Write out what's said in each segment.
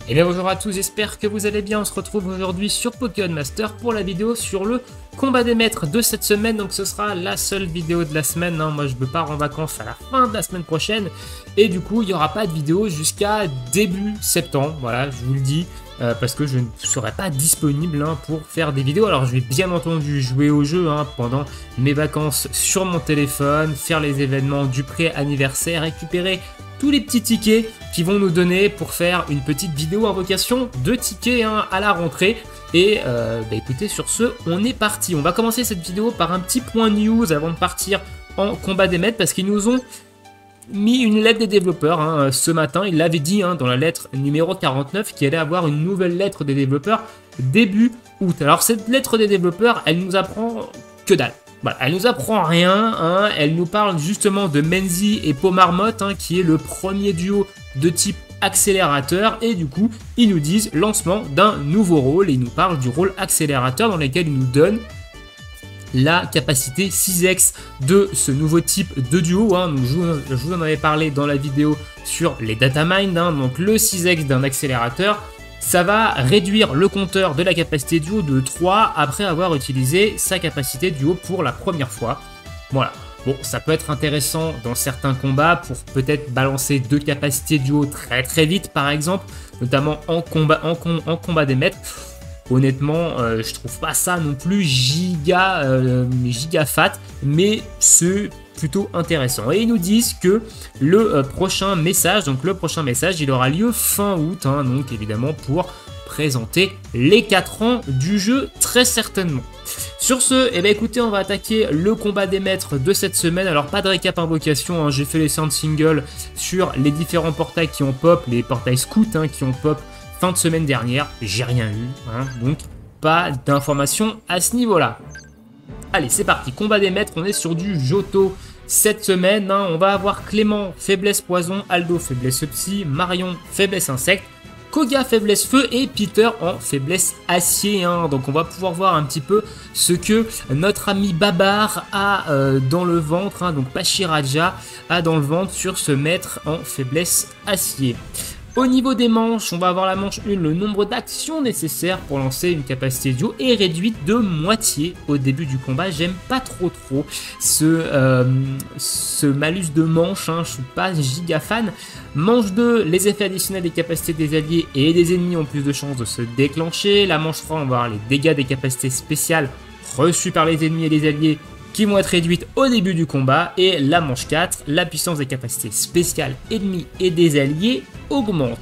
Et bien bonjour à tous, j'espère que vous allez bien. On se retrouve aujourd'hui sur Pokémon Master pour la vidéo sur le combat des maîtres de cette semaine. Donc ce sera la seule vidéo de la semaine, hein. Moi je me pars en vacances à la fin de la semaine prochaine. Et du coup il n'y aura pas de vidéo jusqu'à début septembre, voilà, je vous le dis. Parce que je ne serai pas disponible pour faire des vidéos. Alors je vais bien entendu jouer au jeu pendant mes vacances sur mon téléphone, faire les événements du pré-anniversaire, récupérer tous les petits tickets qui vont nous donner pour faire une petite vidéo invocation de tickets à la rentrée. Et écoutez, sur ce, on est parti. On va commencer cette vidéo par un petit point news avant de partir en combat des maîtres parce qu'ils nous ont mis une lettre des développeurs ce matin. Il l'avait dit dans la lettre numéro 49 qu'il allait avoir une nouvelle lettre des développeurs début août. Alors cette lettre des développeurs, elle nous apprend que dalle. Voilà, elle nous apprend rien, elle nous parle justement de Menzi et Pomarmotte, qui est le premier duo de type accélérateur, et du coup ils nous disent lancement d'un nouveau rôle, et ils nous parlent du rôle accélérateur dans lequel ils nous donnent la capacité 6x de ce nouveau type de duo. Donc je vous en avais parlé dans la vidéo sur les datamines, donc le 6x d'un accélérateur, ça va réduire le compteur de la capacité duo de 3 après avoir utilisé sa capacité duo pour la première fois. Voilà. Bon, ça peut être intéressant dans certains combats pour peut-être balancer deux capacités duo très vite par exemple, notamment en combat des maîtres. Honnêtement, je trouve pas ça non plus giga fat, mais c'est plutôt intéressant. Et ils nous disent que le prochain message, il aura lieu fin août, donc évidemment pour présenter les 4 ans du jeu très certainement. Sur ce, écoutez, on va attaquer le combat des maîtres de cette semaine. Alors pas de récap invocation, j'ai fait les sound singles sur les différents portails qui ont pop, les portails scouts qui ont pop fin de semaine dernière, j'ai rien eu, donc pas d'informations à ce niveau-là. Allez, c'est parti, combat des maîtres, on est sur du Johto cette semaine, on va avoir Clément, faiblesse poison, Aldo, faiblesse psy, Marion, faiblesse insecte, Koga, faiblesse feu et Peter en faiblesse acier, donc on va pouvoir voir un petit peu ce que notre ami Babar a dans le ventre, donc Pachiraja a dans le ventre sur ce maître en faiblesse acier. Au niveau des manches, on va avoir la manche 1, le nombre d'actions nécessaires pour lancer une capacité duo est réduite de moitié au début du combat. J'aime pas trop ce malus de manche, je suis pas giga fan. Manche 2, les effets additionnels des capacités des alliés et des ennemis ont plus de chances de se déclencher. La manche 3, on va avoir les dégâts des capacités spéciales reçues par les ennemis et les alliés qui vont être réduites au début du combat, et la manche 4, la puissance des capacités spéciales ennemis et des alliés augmente.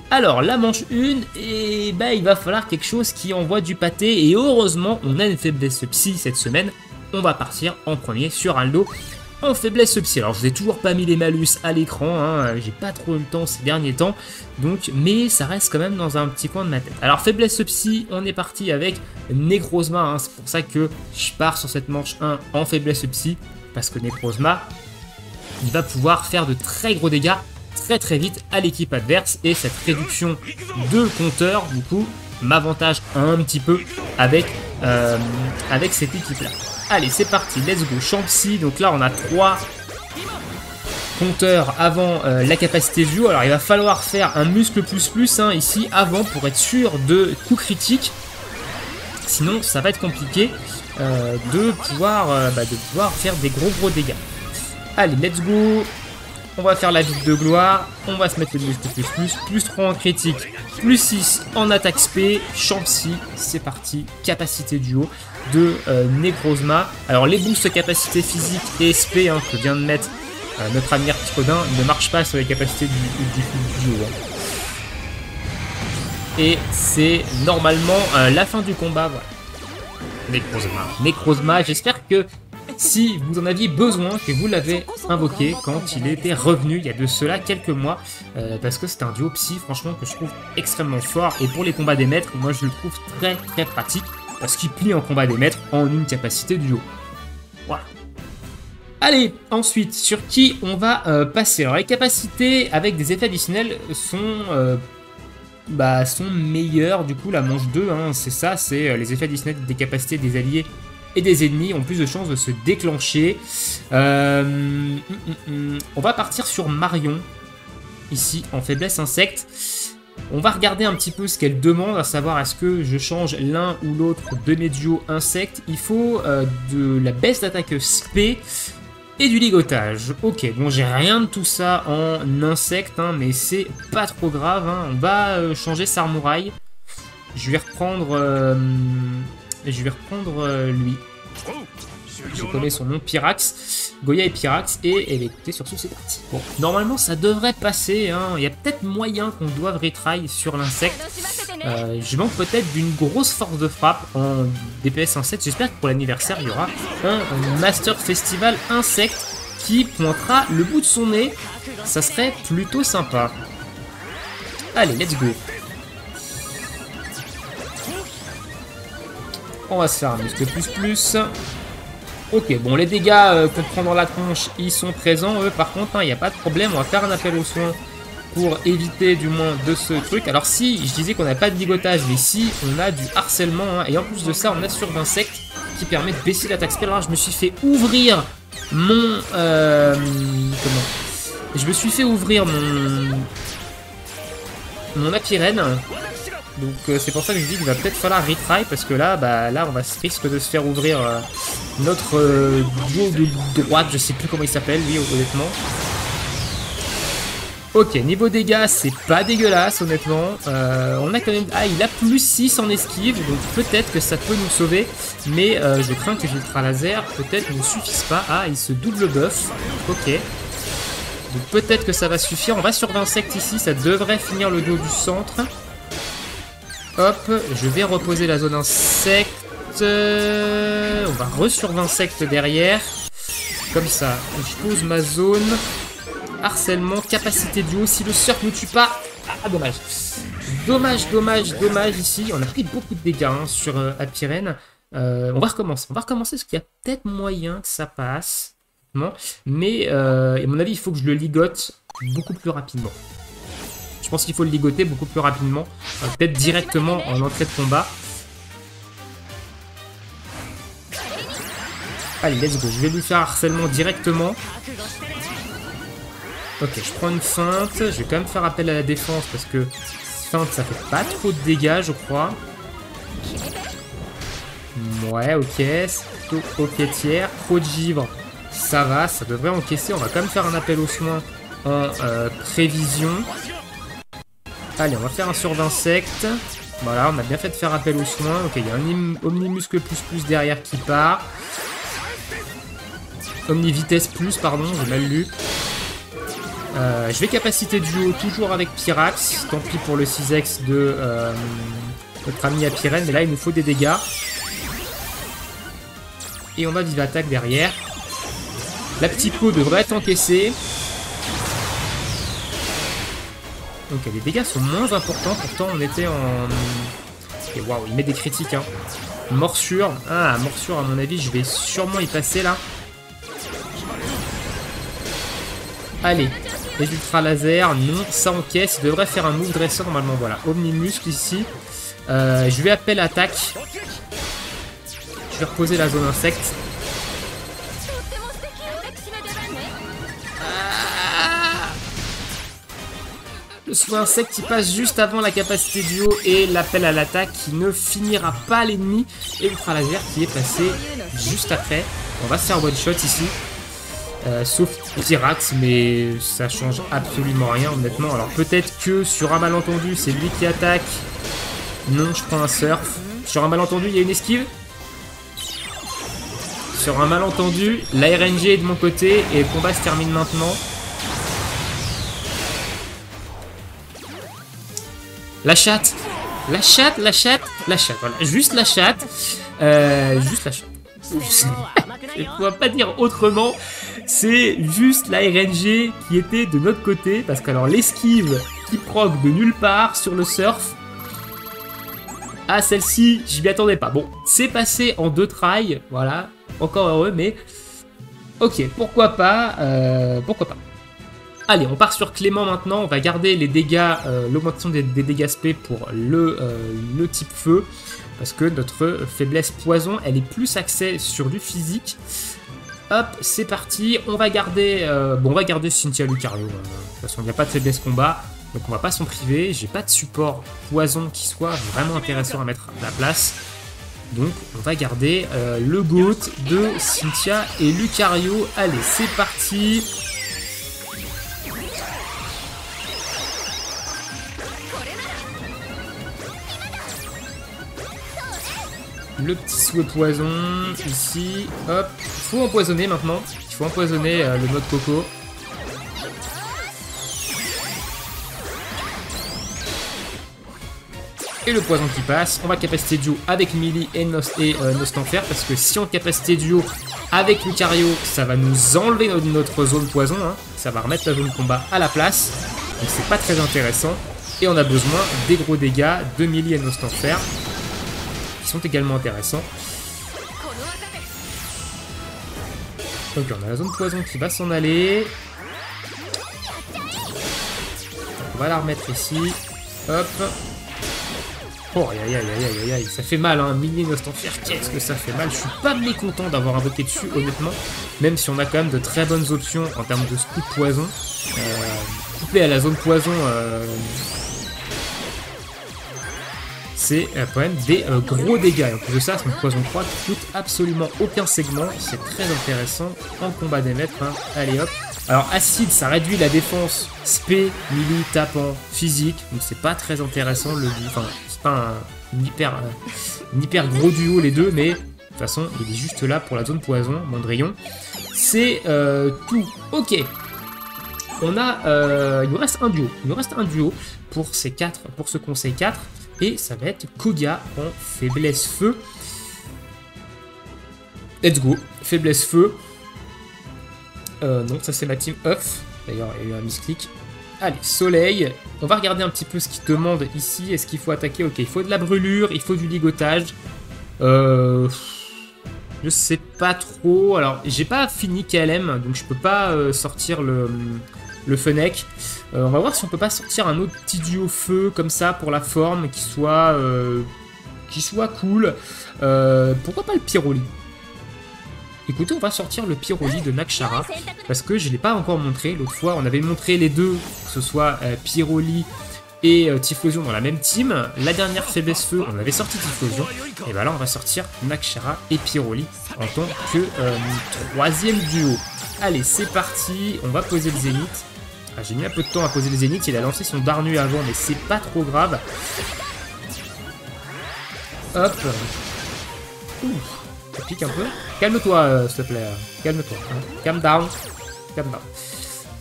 Alors la manche 1, il va falloir quelque chose qui envoie du pâté, et heureusement on a une faiblesse psy cette semaine. On va partir en premier sur Aldo en faiblesse psy. Alors je vous ai toujours pas mis les malus à l'écran, j'ai pas trop eu le temps ces derniers temps, donc, mais ça reste quand même dans un petit coin de ma tête. Alors faiblesse psy, on est parti avec Necrozma, c'est pour ça que je pars sur cette manche 1 en faiblesse psy, parce que Necrozma, il va pouvoir faire de très gros dégâts très vite à l'équipe adverse, et cette réduction de compteur du coup m'avantage un petit peu avec cette équipe là. Allez, c'est parti, let's go, Champsy. Donc là, on a 3 compteurs avant la capacité duo. Alors, il va falloir faire un muscle plus ici avant pour être sûr de coup critique. Sinon, ça va être compliqué de pouvoir faire des gros dégâts. Allez, let's go. On va faire la bite de gloire. On va se mettre le muscle plus 3 en critique, plus 6 en attaque spé. Champsy, c'est parti. Capacité duo de Necrozma. Alors les boosts capacité physique et SP que vient de mettre notre ami Articodin ne marche pas sur les capacités du duo. Et c'est normalement la fin du combat. Voilà. Necrozma, j'espère que si vous en aviez besoin, que vous l'avez invoqué quand il était revenu il y a de cela quelques mois, parce que c'est un duo psy franchement que je trouve extrêmement fort, et pour les combats des maîtres, moi je le trouve très pratique, parce qu'il plie en combat des maîtres en une capacité duo. Voilà. Allez, ensuite, sur qui on va passer? Alors les capacités avec des effets additionnels sont meilleures, du coup la manche 2, c'est ça, c'est les effets additionnels des capacités des alliés et des ennemis ont plus de chances de se déclencher. On va partir sur Marion, ici, en faiblesse insecte. On va regarder un petit peu ce qu'elle demande, à savoir est-ce que je change l'un ou l'autre de mes duos insectes. Il faut de la baisse d'attaque spé et du ligotage. Ok, bon j'ai rien de tout ça en insecte, hein, mais c'est pas trop grave. Hein. On va changer Samouraï. Je vais reprendre, lui. Je connais son nom, Pyrax. Goya et Pyrax. Et écoutez, surtout c'est parti. Bon, normalement ça devrait passer. Hein. Il y a peut-être moyen qu'on doive retry sur l'insecte. Je manque peut-être d'une grosse force de frappe en DPS insecte. J'espère que pour l'anniversaire il y aura un Master Festival insecte qui pointera le bout de son nez. Ça serait plutôt sympa. Allez, let's go. On va se faire un muscle plus. Ok, bon, les dégâts qu'on prend dans la tronche, ils sont présents. Eux, par contre, il n'y a pas de problème. On va faire un appel aux soins pour éviter, du moins, de ce truc. Alors, si je disais qu'on n'a pas de ligotage, mais si on a du harcèlement, hein, et en plus de ça, on a sur d'insectes qui permet de baisser l'attaque spell. Alors, je me suis fait ouvrir mon... comment ? Je me suis fait ouvrir mon Apirène. Donc c'est pour ça que je dis qu'il va peut-être falloir retry parce que là, là on risque de se faire ouvrir notre duo de droite, je sais plus comment il s'appelle lui honnêtement. Ok, niveau dégâts c'est pas dégueulasse honnêtement. On a quand même... Ah, il a plus 6 en esquive, donc peut-être que ça peut nous sauver. Mais je crains que l'ultra laser peut-être ne suffise pas. Ah, il se double buff. Ok. Donc peut-être que ça va suffire. On va sur l'insecte ici, ça devrait finir le dos du centre. Hop, je vais reposer la zone insecte. On va re-sur l'insecte derrière. Comme ça, je pose ma zone. Harcèlement, capacité duo. Si le surf ne tue pas... Ah, dommage. Dommage ici. On a pris beaucoup de dégâts hein, sur Apirène. On va recommencer parce qu'il y a peut-être moyen que ça passe. Non. Mais, à mon avis, il faut que je le ligote beaucoup plus rapidement. Je pense qu'il faut le ligoter beaucoup plus rapidement. Peut-être directement en entrée de combat. Allez, let's go. Je vais lui faire harcèlement directement. Ok, je prends une feinte. Je vais quand même faire appel à la défense parce que feinte, ça fait pas trop de dégâts, je crois. Ouais, ok. C'est plutôt ok tiers. Trop de givre. Ça va, ça devrait encaisser. On va quand même faire un appel aux soins en prévision. Allez, on va faire un sur d'insectes. Voilà, on a bien fait de faire appel aux soins. Ok, il y a un Omnimuscle plus derrière qui part. Omnivitesse plus, pardon, j'ai mal lu. Je vais capacité duo toujours avec Pyrax. Tant pis pour le 6x de notre ami Apirène. Mais là, il nous faut des dégâts. Et on va vive attaque derrière. La petite peau devrait être encaissée. Donc les dégâts sont moins importants, pourtant on était en... Et waouh, il met des critiques, hein. Morsure. Ah, morsure, à mon avis, je vais sûrement y passer, là. Allez, les ultra laser, non, ça encaisse. Il devrait faire un move dresseur, normalement, voilà. Omnimuscle, ici. Je vais appeler attaque. Je vais reposer la zone insecte. Le soin insecte il passe juste avant la capacité duo et l'appel à l'attaque qui ne finira pas l'ennemi. Et l'ultra laser qui est passé juste après. On va se faire one shot ici. Sauf Pyrax, mais ça change absolument rien honnêtement. Alors peut-être que sur un malentendu c'est lui qui attaque. Non, je prends un surf. Sur un malentendu il y a une esquive. Sur un malentendu, la RNG est de mon côté et le combat se termine maintenant. La chatte, voilà, juste la chatte, je ne pourrais pas dire autrement, c'est juste la RNG qui était de notre côté, parce que alors l'esquive qui proc de nulle part sur le surf, ah celle-ci, je m'y attendais pas, bon, c'est passé en 2 tries, voilà, encore heureux, mais ok, pourquoi pas. Allez, on part sur Clément maintenant, on va garder les dégâts, l'augmentation des dégâts SP pour le type feu, parce que notre faiblesse poison, elle est plus axée sur du physique. Hop, c'est parti, on va garder, on va garder Cynthia Lucario, de toute façon il n'y a pas de faiblesse combat, Donc on va pas s'en priver. J'ai pas de support poison qui soit vraiment intéressant à mettre à la place. Donc on va garder le GOAT de Cynthia et Lucario. Allez, c'est parti. Le petit souhait poison ici. Hop, il faut empoisonner maintenant. Il faut empoisonner le mode coco. Et le poison qui passe. On va capacité duo avec Millie et Nostanfer. Parce que si on capacité duo avec Lucario, ça va nous enlever notre zone poison. Hein. Ça va remettre la zone combat à la place. Donc c'est pas très intéressant. Et on a besoin des gros dégâts de Millie et Nostanfer. Qui sont également intéressants. Donc on a la zone poison qui va s'en aller. On va la remettre ici. Hop. Oh, aïe, aïe, aïe, aïe, aïe, ça fait mal, hein, Millie Nostanfer, qu'est-ce que ça fait mal. Je suis pas mécontent d'avoir invoqué dessus, honnêtement, même si on a quand même de très bonnes options en termes de scoop poison. Couplé à la zone poison, c'est quand même des gros dégâts. Et en plus de ça, c'est une poison 3 qui coûte absolument aucun segment, c'est très intéressant en combat des maîtres, hein. Allez hop. Alors acide, ça réduit la défense spé, Millie tape en physique, donc c'est pas très intéressant le enfin c'est pas un hyper gros duo les deux, mais de toute façon il est juste là pour la zone poison, Mondrion. C'est tout. Ok. On a il nous reste un duo pour ces 4, pour ce conseil 4, et ça va être Koga en faiblesse feu. Let's go, faiblesse feu. Non, ça c'est ma team off. D'ailleurs, il y a eu un misclick. Allez, soleil. On va regarder un petit peu ce qu'il demande ici. Est-ce qu'il faut attaquer? Ok, il faut de la brûlure, il faut du ligotage. Je sais pas trop. Alors, j'ai pas fini KLM, donc je peux pas sortir le Fennec. On va voir si on peut pas sortir un autre petit duo feu comme ça pour la forme qui soit cool. Pourquoi pas le Pyroli? Écoutez, on va sortir le Pyroli de Nakshara, parce que je ne l'ai pas encore montré. L'autre fois, on avait montré les deux, que ce soit Pyroli et Typhlosion dans la même team. La dernière faiblesse feu, on avait sorti Typhlosion. Et bien là, on va sortir Nakshara et Pyroli en tant que troisième duo. Allez, c'est parti. On va poser le Zénith. Ah, j'ai mis un peu de temps à poser le Zénith. Il a lancé son Darnu avant, mais c'est pas trop grave. Hop. Ouf. Ça pique un peu. Calme-toi, s'il te plaît. Calme-toi. Hein. Calm down. Calm down.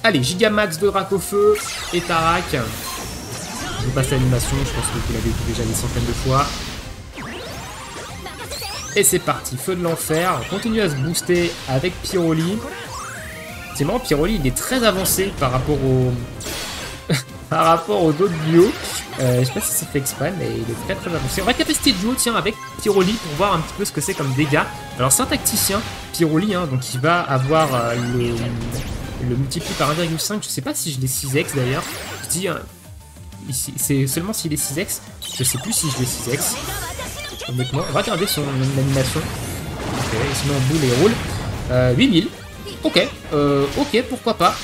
Allez, Gigamax de Dracofeu et Tarak. Je vous passe l'animation. Je pense que vous l'avez vu déjà des centaines de fois. Et c'est parti. Feu de l'enfer. On continue à se booster avec Pyroli. C'est marrant, Pyroli, il est très avancé par rapport au... par rapport aux autres duos. Je sais pas si ça fait exprès, mais il est très avancé. On va capacité de duo, tiens, avec Pyroli pour voir un petit peu ce que c'est comme dégâts. Alors c'est un tacticien, Pyroli, hein, donc il va avoir le multiplie par 1,5. Je sais pas si je l'ai 6x d'ailleurs. Je dis, c'est seulement s'il est 6x. Je sais plus si je l'ai 6x. Honnêtement, on va regarder son animation. Ok, il se met en boule et roule. 8000. Ok, ok, pourquoi pas.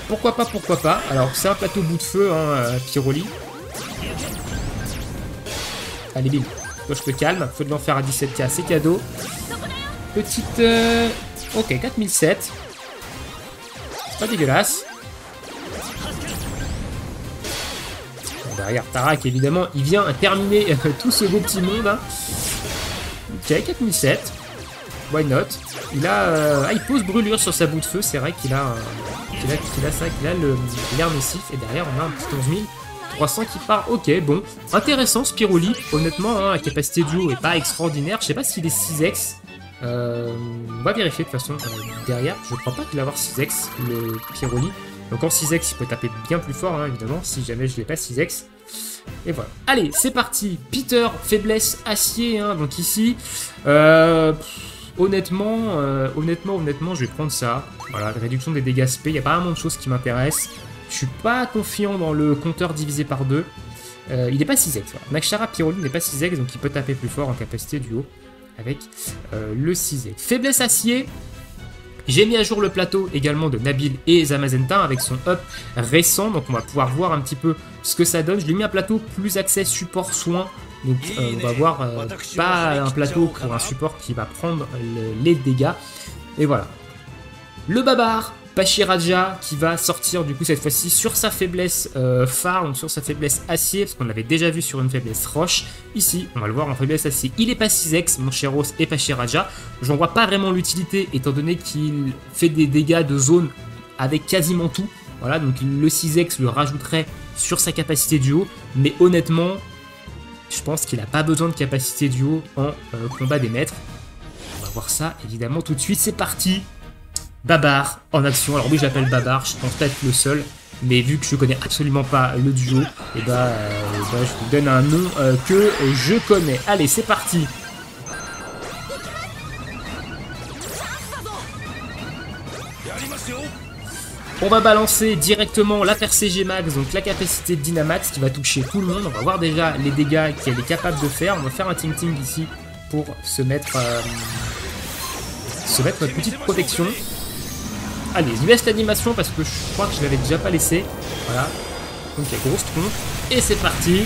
Pourquoi pas. Alors c'est un plateau bout de feu, hein, Pyroli. Allez, bim. Toi, je te calme. Feu de l'enfer à 17k, c'est cadeau. Petite... Ok, 4007. C'est pas dégueulasse. Derrière Tarak, évidemment, il vient terminer tout ce beau petit monde. Hein. Ok, 4007. Why not? Il a... il pose brûlure sur sa bout de feu. C'est vrai qu'il a... qu'il a l'air nocif. Et derrière, on a un petit 11 000. 300 qui part, ok, bon. Intéressant ce Pyroli, honnêtement, hein, la capacité duo est pas extraordinaire. Je sais pas s'il est 6x. On va vérifier de toute façon derrière. Je crois pas qu'il va avoir 6x, le Pyroli. Donc en 6x, il peut taper bien plus fort, hein, évidemment, si jamais je l'ai pas 6x. Et voilà. Allez, c'est parti. Peter, faiblesse, acier, hein, donc ici. Honnêtement, je vais prendre ça. Voilà, réduction des dégâts spé. Il n'y a pas vraiment de choses qui m'intéressent. Je suis pas confiant dans le compteur divisé par 2. Il n'est pas 6x. Voilà. Nakshara Pyroli n'est pas 6x, donc il peut taper plus fort en capacité duo avec le 6x. Faiblesse acier. J'ai mis à jour le plateau également de Nabil et Zamazenta avec son up récent, donc on va pouvoir voir un petit peu ce que ça donne. Je lui ai mis un plateau plus accès support soin, donc on va voir pas un plateau pour un support qui va prendre les dégâts. Et voilà. Le Babar, Pachiraja, qui va sortir du coup cette fois-ci sur sa faiblesse phare, donc sur sa faiblesse acier, parce qu'on l'avait déjà vu sur une faiblesse roche. Ici, on va le voir en faiblesse acier. Il est pas 6x, mon cher Rose et Pachiraja. J'en vois pas vraiment l'utilité, étant donné qu'il fait des dégâts de zone avec quasiment tout. Voilà, donc le 6x le rajouterait sur sa capacité duo, mais honnêtement, je pense qu'il n'a pas besoin de capacité duo en combat des maîtres. On va voir ça évidemment tout de suite, c'est parti. Babar en action. Alors oui, je l'appelle Babar, je pense pas être le seul, mais vu que je connais absolument pas le duo, et je vous donne un nom que je connais. Allez, c'est parti. On va balancer directement la percée G-Max, donc la capacité de Dynamax qui va toucher tout le monde. On va voir déjà les dégâts qu'elle est capable de faire. On va faire un ting-ting ici pour se mettre notre petite protection. Allez, je laisse l'animation parce que je crois que je l'avais déjà pas laissé. Voilà. Donc il y a grosse tronche. Et c'est parti.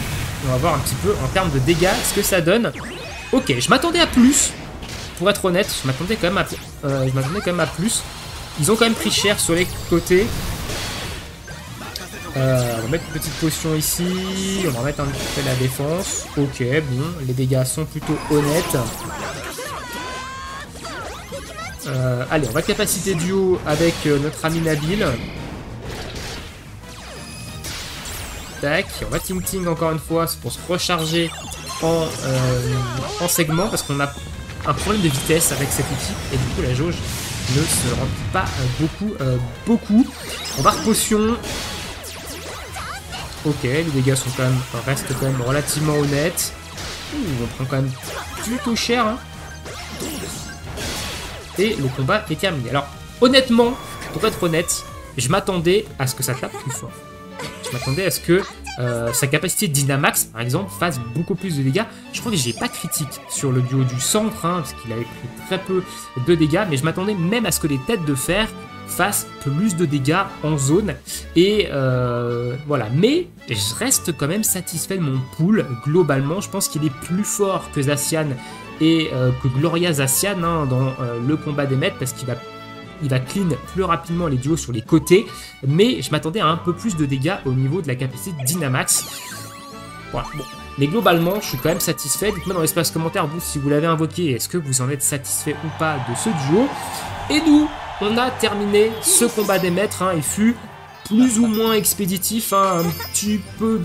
On va voir un petit peu en termes de dégâts ce que ça donne. Ok, je m'attendais à plus. Pour être honnête, je m'attendais quand même à plus. Ils ont quand même pris cher sur les côtés. On va mettre une petite potion ici. On va remettre un petit peu la défense. Ok, bon, les dégâts sont plutôt honnêtes. Allez, on va capacité duo avec notre ami Nabil. Tac, on va ting-ting encore une fois, c'est pour se recharger en segment parce qu'on a un problème de vitesse avec cette équipe et du coup la jauge ne se remplit pas beaucoup. On va potion. Ok, les dégâts sont restent quand même relativement honnêtes. On prend quand même plutôt cher. Hein. Et le combat est terminé. Alors, honnêtement, pour être honnête, je m'attendais à ce que ça tape plus fort. Je m'attendais à ce que sa capacité de Dynamax, par exemple, fasse beaucoup plus de dégâts. Je crois que j'ai pas critique sur le duo du centre, hein, parce qu'il avait pris très peu de dégâts, mais je m'attendais même à ce que les têtes de fer fassent plus de dégâts en zone. Et voilà, mais je reste quand même satisfait de mon pool. Globalement, je pense qu'il est plus fort que Zacian et que Gloria Zacian hein, dans le combat des maîtres, parce qu'il va clean plus rapidement les duos sur les côtés, mais je m'attendais à un peu plus de dégâts au niveau de la capacité de Dynamax. Voilà, bon. Mais globalement, je suis quand même satisfait. Dites-moi dans l'espace commentaire, vous, si vous l'avez invoqué, est-ce que vous en êtes satisfait ou pas de ce duo. Et nous, on a terminé ce combat des maîtres. Hein, il fut plus ou moins expéditif, hein, un petit peu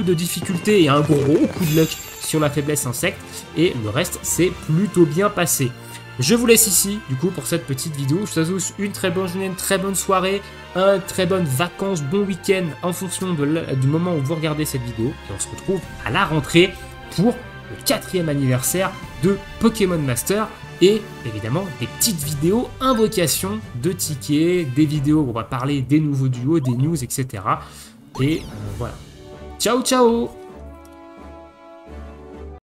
de difficulté et un gros coup de luck sur la faiblesse insecte. Et le reste, c'est plutôt bien passé. Je vous laisse ici, du coup, pour cette petite vidéo. Je vous souhaite une très bonne journée, une très bonne soirée, une très bonne vacances, bon week-end, en fonction du moment où vous regardez cette vidéo. Et on se retrouve à la rentrée pour le 4e anniversaire de Pokémon Master. Et évidemment, des petites vidéos invocation de tickets, des vidéos où on va parler des nouveaux duos, des news, etc. Et voilà. Ciao, ciao!